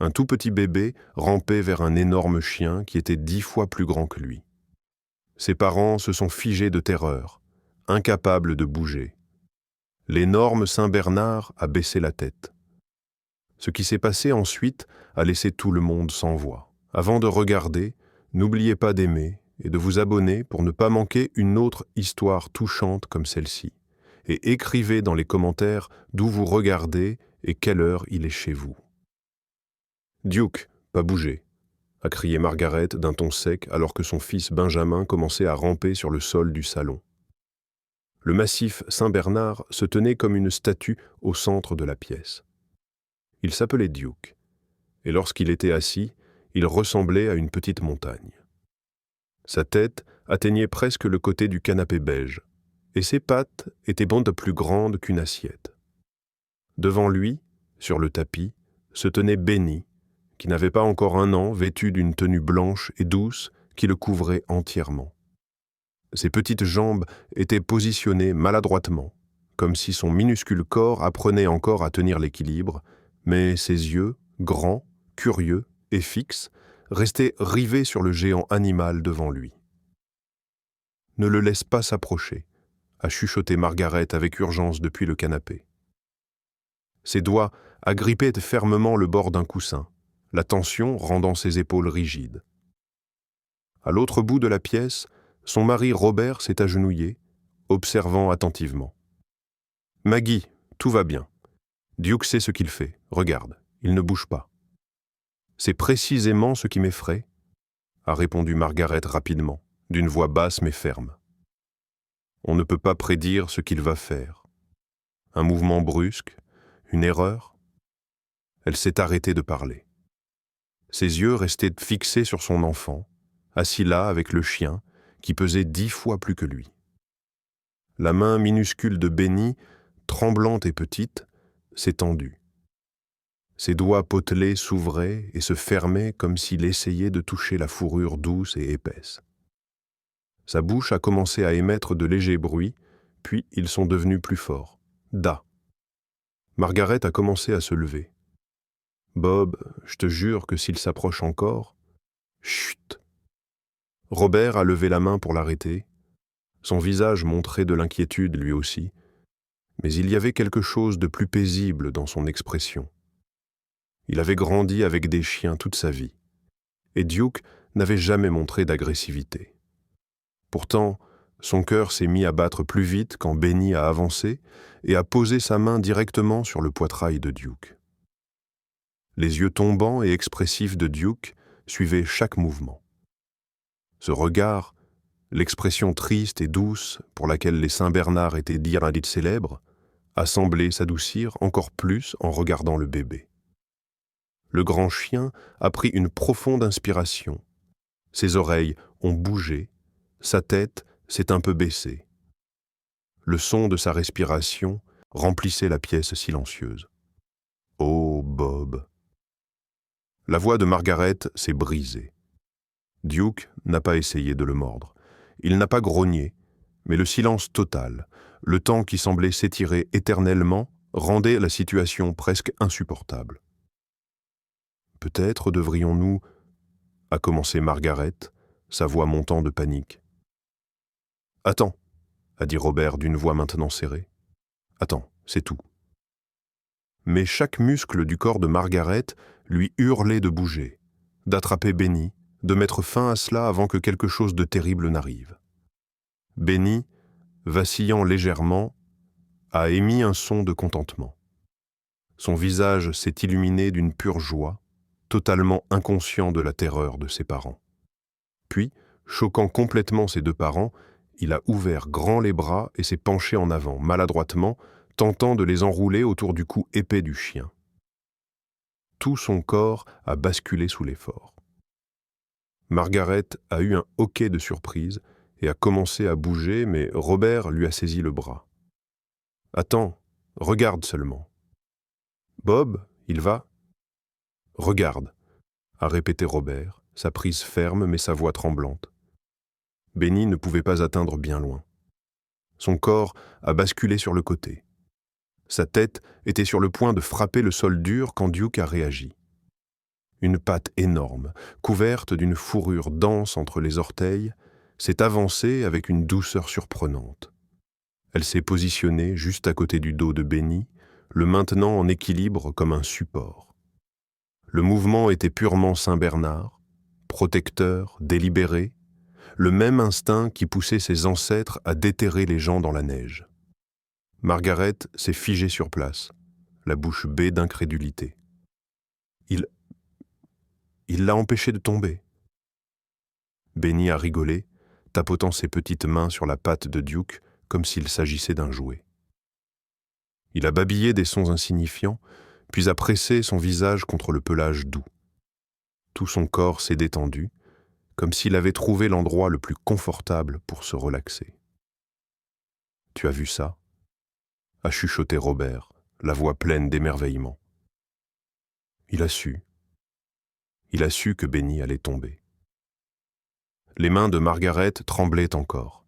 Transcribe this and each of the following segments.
Un tout petit bébé rampait vers un énorme chien qui était 10 fois plus grand que lui. Ses parents se sont figés de terreur, incapables de bouger. L'énorme Saint-Bernard a baissé la tête. Ce qui s'est passé ensuite a laissé tout le monde sans voix. Avant de regarder, n'oubliez pas d'aimer et de vous abonner pour ne pas manquer une autre histoire touchante comme celle-ci. Et écrivez dans les commentaires d'où vous regardez et quelle heure il est chez vous. « Duke, pas bouger !» a crié Margaret d'un ton sec alors que son fils Benjamin commençait à ramper sur le sol du salon. Le massif Saint-Bernard se tenait comme une statue au centre de la pièce. Il s'appelait Duke, et lorsqu'il était assis, il ressemblait à une petite montagne. Sa tête atteignait presque le côté du canapé beige, et ses pattes étaient bien plus grandes qu'une assiette. Devant lui, sur le tapis, se tenait Benny, qui n'avait pas encore 1 an, vêtu d'une tenue blanche et douce qui le couvrait entièrement. Ses petites jambes étaient positionnées maladroitement, comme si son minuscule corps apprenait encore à tenir l'équilibre, mais ses yeux, grands, curieux et fixes, restaient rivés sur le géant animal devant lui. « Ne le laisse pas s'approcher », a chuchoté Margaret avec urgence depuis le canapé. Ses doigts agrippaient fermement le bord d'un coussin, la tension rendant ses épaules rigides. À l'autre bout de la pièce, son mari Robert s'est agenouillé, observant attentivement. « Maggie, tout va bien. Duke sait ce qu'il fait. Regarde, il ne bouge pas. »« C'est précisément ce qui m'effraie, » a répondu Margaret rapidement, d'une voix basse mais ferme. « On ne peut pas prédire ce qu'il va faire. Un mouvement brusque, une erreur ?» Elle s'est arrêtée de parler. Ses yeux restaient fixés sur son enfant, assis là avec le chien, qui pesait 10 fois plus que lui. La main minuscule de Benny, tremblante et petite, s'est tendue. Ses doigts potelés s'ouvraient et se fermaient comme s'il essayait de toucher la fourrure douce et épaisse. Sa bouche a commencé à émettre de légers bruits, puis ils sont devenus plus forts. « Da !» Margaret a commencé à se lever. « Bob, je te jure que s'il s'approche encore... » « Chut !» Robert a levé la main pour l'arrêter. Son visage montrait de l'inquiétude lui aussi, mais il y avait quelque chose de plus paisible dans son expression. Il avait grandi avec des chiens toute sa vie, et Duke n'avait jamais montré d'agressivité. Pourtant, son cœur s'est mis à battre plus vite quand Benny a avancé et a posé sa main directement sur le poitrail de Duke. Les yeux tombants et expressifs de Duke suivaient chaque mouvement. Ce regard, l'expression triste et douce pour laquelle les Saint-Bernard étaient dites célèbres, a semblé s'adoucir encore plus en regardant le bébé. Le grand chien a pris une profonde inspiration. Ses oreilles ont bougé, sa tête s'est un peu baissée. Le son de sa respiration remplissait la pièce silencieuse. « Oh, Bob !» La voix de Margaret s'est brisée. Duke n'a pas essayé de le mordre. Il n'a pas grogné, mais le silence total, le temps qui semblait s'étirer éternellement, rendait la situation presque insupportable. « Peut-être devrions-nous... » a commencé Margaret, sa voix montant de panique. « Attends, » a dit Robert d'une voix maintenant serrée. « Attends, c'est tout. » Mais chaque muscle du corps de Margaret lui hurlait de bouger, d'attraper Benny, de mettre fin à cela avant que quelque chose de terrible n'arrive. Benny, vacillant légèrement, a émis un son de contentement. Son visage s'est illuminé d'une pure joie, totalement inconscient de la terreur de ses parents. Puis, choquant complètement ses 2 parents, il a ouvert grand les bras et s'est penché en avant, maladroitement, tentant de les enrouler autour du cou épais du chien. Tout son corps a basculé sous l'effort. Margaret a eu un hoquet de surprise et a commencé à bouger, mais Robert lui a saisi le bras. « Attends, regarde seulement. »« Bob, il va ?»« Regarde », a répété Robert, sa prise ferme mais sa voix tremblante. Benny ne pouvait pas atteindre bien loin. Son corps a basculé sur le côté. Sa tête était sur le point de frapper le sol dur quand Duke a réagi. Une patte énorme, couverte d'une fourrure dense entre les orteils, s'est avancée avec une douceur surprenante. Elle s'est positionnée juste à côté du dos de Benny, le maintenant en équilibre comme un support. Le mouvement était purement Saint-Bernard, protecteur, délibéré, le même instinct qui poussait ses ancêtres à déterrer les gens dans la neige. Margaret s'est figée sur place, la bouche bée d'incrédulité. Il l'a empêché de tomber. Benny a rigolé, tapotant ses petites mains sur la patte de Duke comme s'il s'agissait d'un jouet. Il a babillé des sons insignifiants, puis a pressé son visage contre le pelage doux. Tout son corps s'est détendu, comme s'il avait trouvé l'endroit le plus confortable pour se relaxer. « Tu as vu ça ?» a chuchoté Robert, la voix pleine d'émerveillement. Il a su que Benny allait tomber. Les mains de Margaret tremblaient encore.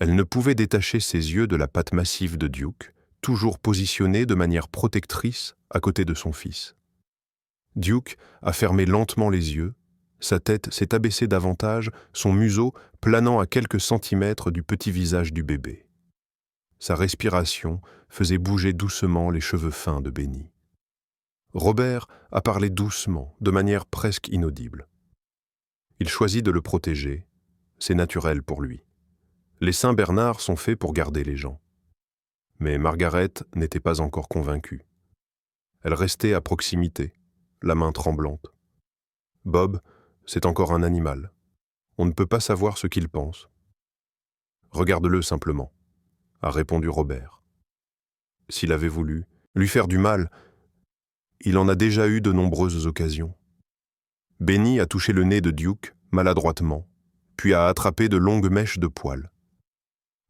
Elle ne pouvait détacher ses yeux de la patte massive de Duke, toujours positionnée de manière protectrice à côté de son fils. Duke a fermé lentement les yeux, sa tête s'est abaissée davantage, son museau planant à quelques centimètres du petit visage du bébé. Sa respiration faisait bouger doucement les cheveux fins de Benny. Robert a parlé doucement, de manière presque inaudible. Il choisit de le protéger, c'est naturel pour lui. Les Saint-Bernard sont faits pour garder les gens. Mais Margaret n'était pas encore convaincue. Elle restait à proximité, la main tremblante. Bob, c'est encore un animal. On ne peut pas savoir ce qu'il pense. Regarde-le simplement, a répondu Robert. S'il avait voulu lui faire du mal, il en a déjà eu de nombreuses occasions. Benny a touché le nez de Duke maladroitement, puis a attrapé de longues mèches de poils.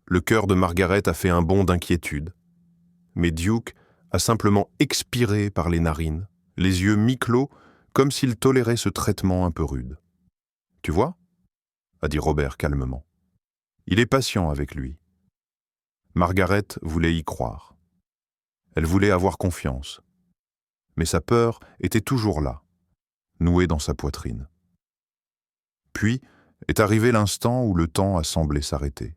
Le cœur de Margaret a fait un bond d'inquiétude, mais Duke a simplement expiré par les narines, les yeux mi-clos, comme s'il tolérait ce traitement un peu rude. « Tu vois ?» a dit Robert calmement. « Il est patient avec lui. » Margaret voulait y croire. Elle voulait avoir confiance. Mais sa peur était toujours là, nouée dans sa poitrine. Puis est arrivé l'instant où le temps a semblé s'arrêter.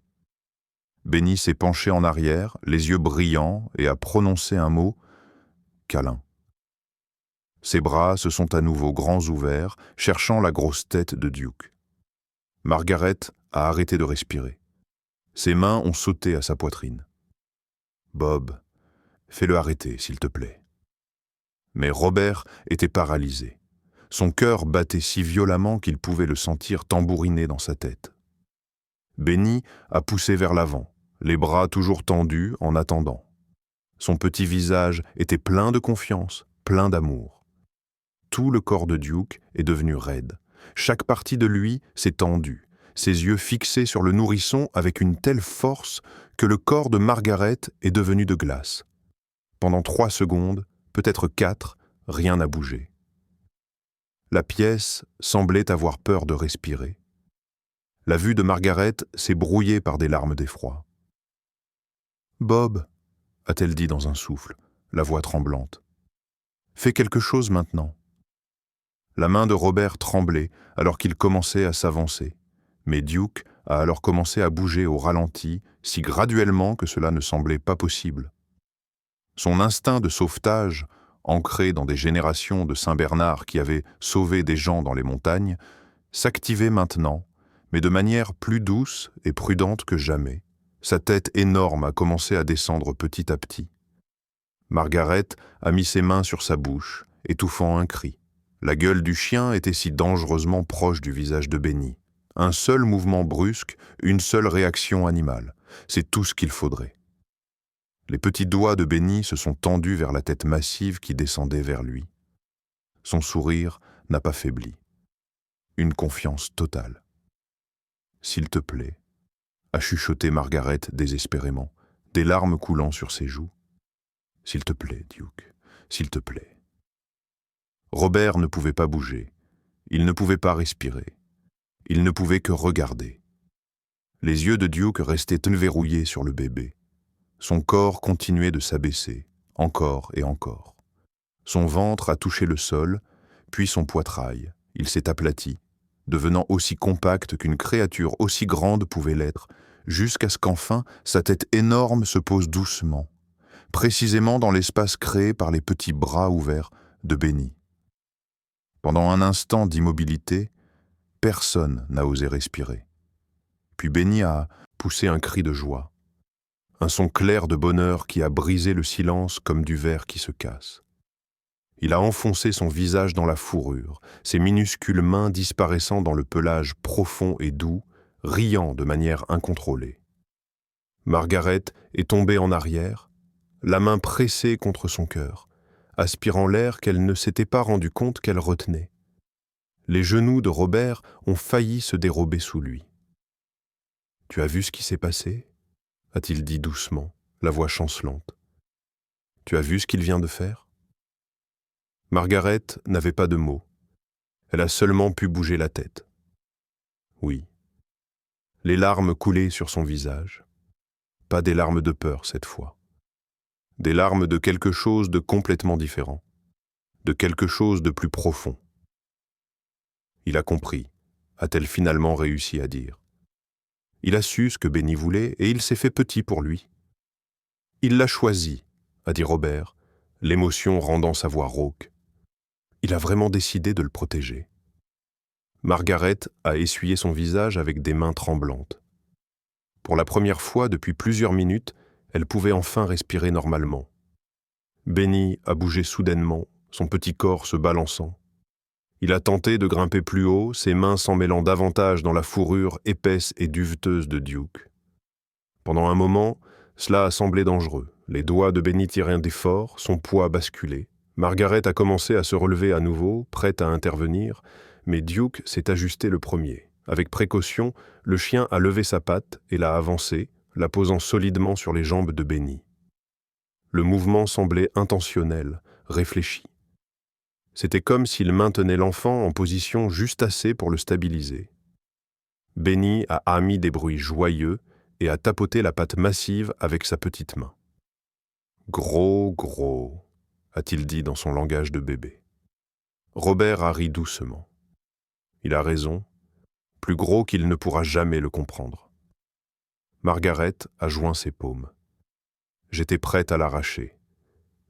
Benny s'est penché en arrière, les yeux brillants, et a prononcé un mot « câlin ». Ses bras se sont à nouveau grands ouverts, cherchant la grosse tête de Duke. Margaret a arrêté de respirer. Ses mains ont sauté à sa poitrine. « Bob, fais-le arrêter, s'il te plaît. » Mais Robert était paralysé. Son cœur battait si violemment qu'il pouvait le sentir tambouriner dans sa tête. Benny a poussé vers l'avant, les bras toujours tendus en attendant. Son petit visage était plein de confiance, plein d'amour. Tout le corps de Duke est devenu raide. Chaque partie de lui s'est tendue, ses yeux fixés sur le nourrisson avec une telle force que le corps de Margaret est devenu de glace. Pendant 3 secondes, peut-être 4, rien n'a bougé. La pièce semblait avoir peur de respirer. La vue de Margaret s'est brouillée par des larmes d'effroi. « Bob, » a-t-elle dit dans un souffle, la voix tremblante. « Fais quelque chose maintenant. » La main de Robert tremblait alors qu'il commençait à s'avancer, mais Duke a alors commencé à bouger au ralenti, si graduellement que cela ne semblait pas possible. Son instinct de sauvetage, ancré dans des générations de Saint-Bernard qui avaient sauvé des gens dans les montagnes, s'activait maintenant, mais de manière plus douce et prudente que jamais. Sa tête énorme a commencé à descendre petit à petit. Margaret a mis ses mains sur sa bouche, étouffant un cri. La gueule du chien était si dangereusement proche du visage de Benny. Un seul mouvement brusque, une seule réaction animale. C'est tout ce qu'il faudrait. Les petits doigts de Benny se sont tendus vers la tête massive qui descendait vers lui. Son sourire n'a pas faibli. Une confiance totale. « S'il te plaît », a chuchoté Margaret désespérément, des larmes coulant sur ses joues. « S'il te plaît, Duke, s'il te plaît. » Robert ne pouvait pas bouger. Il ne pouvait pas respirer. Il ne pouvait que regarder. Les yeux de Duke restaient verrouillés sur le bébé. Son corps continuait de s'abaisser, encore et encore. Son ventre a touché le sol, Puis son poitrail, il s'est aplati, devenant aussi compact qu'une créature aussi grande pouvait l'être, jusqu'à ce qu'enfin sa tête énorme se pose doucement, précisément dans l'espace créé par les petits bras ouverts de Benny. Pendant un instant d'immobilité, personne n'a osé respirer. Puis Benny a poussé un cri de joie, un son clair de bonheur qui a brisé le silence comme du verre qui se casse. Il a enfoncé son visage dans la fourrure, ses minuscules mains disparaissant dans le pelage profond et doux, riant de manière incontrôlée. Margaret est tombée en arrière, la main pressée contre son cœur, aspirant l'air qu'elle ne s'était pas rendu compte qu'elle retenait. Les genoux de Robert ont failli se dérober sous lui. « Tu as vu ce qui s'est passé ?» a-t-il dit doucement, la voix chancelante. « Tu as vu ce qu'il vient de faire ?» Margaret n'avait pas de mots. Elle a seulement pu bouger la tête. Oui. Les larmes coulaient sur son visage. Pas des larmes de peur cette fois. Des larmes de quelque chose de complètement différent. De quelque chose de plus profond. Il a compris, a-t-elle finalement réussi à dire. Il a su ce que Benny voulait et il s'est fait petit pour lui. Il l'a choisi, a dit Robert, l'émotion rendant sa voix rauque. Il a vraiment décidé de le protéger. Margaret a essuyé son visage avec des mains tremblantes. Pour la première fois depuis plusieurs minutes, elle pouvait enfin respirer normalement. Benny a bougé soudainement, son petit corps se balançant. Il a tenté de grimper plus haut, ses mains s'en mêlant davantage dans la fourrure épaisse et duveteuse de Duke. Pendant un moment, cela a semblé dangereux. Les doigts de Benny tiraient d'effort, son poids basculait. Margaret a commencé à se relever à nouveau, prête à intervenir, mais Duke s'est ajusté le premier. Avec précaution, le chien a levé sa patte et l'a avancée, la posant solidement sur les jambes de Benny. Le mouvement semblait intentionnel, réfléchi. C'était comme s'il maintenait l'enfant en position juste assez pour le stabiliser. Benny a émis des bruits joyeux et a tapoté la patte massive avec sa petite main. « Gros, gros », a-t-il dit dans son langage de bébé. Robert a ri doucement. Il a raison, plus gros qu'il ne pourra jamais le comprendre. Margaret a joint ses paumes. J'étais prête à l'arracher.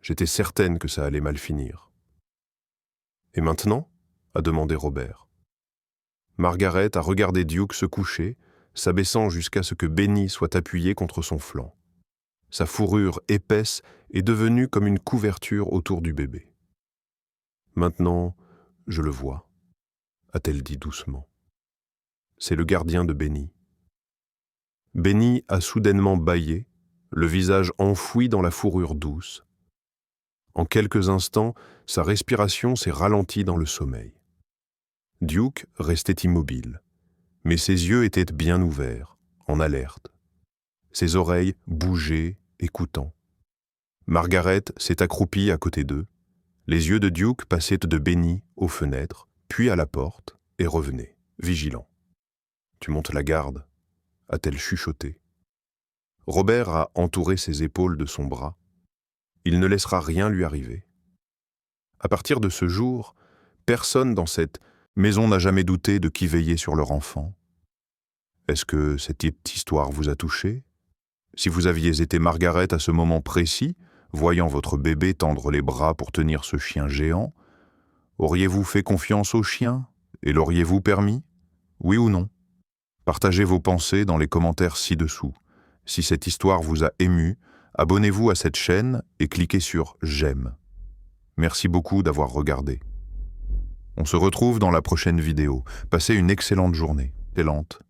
J'étais certaine que ça allait mal finir. « Et maintenant ?» a demandé Robert. Margaret a regardé Duke se coucher, s'abaissant jusqu'à ce que Benny soit appuyé contre son flanc. Sa fourrure épaisse est devenue comme une couverture autour du bébé. « Maintenant, je le vois, » a-t-elle dit doucement. C'est le gardien de Benny. Benny a soudainement bâillé, le visage enfoui dans la fourrure douce. En quelques instants, sa respiration s'est ralentie dans le sommeil. Duke restait immobile, mais ses yeux étaient bien ouverts, en alerte. Ses oreilles bougeaient, écoutant. Margaret s'est accroupie à côté d'eux. Les yeux de Duke passaient de Benny aux fenêtres, puis à la porte, et revenaient, vigilants. « Tu montes la garde » a-t-elle chuchoté. Robert a entouré ses épaules de son bras. Il ne laissera rien lui arriver. À partir de ce jour, personne dans cette maison n'a jamais douté de qui veillait sur leur enfant. Est-ce que cette histoire vous a touché ? Si vous aviez été Margaret à ce moment précis, voyant votre bébé tendre les bras pour tenir ce chien géant, auriez-vous fait confiance au chien et l'auriez-vous permis ? Oui ou non ? Partagez vos pensées dans les commentaires ci-dessous. Si cette histoire vous a ému, abonnez-vous à cette chaîne et cliquez sur « J'aime ». Merci beaucoup d'avoir regardé. On se retrouve dans la prochaine vidéo. Passez une excellente journée. Excellente.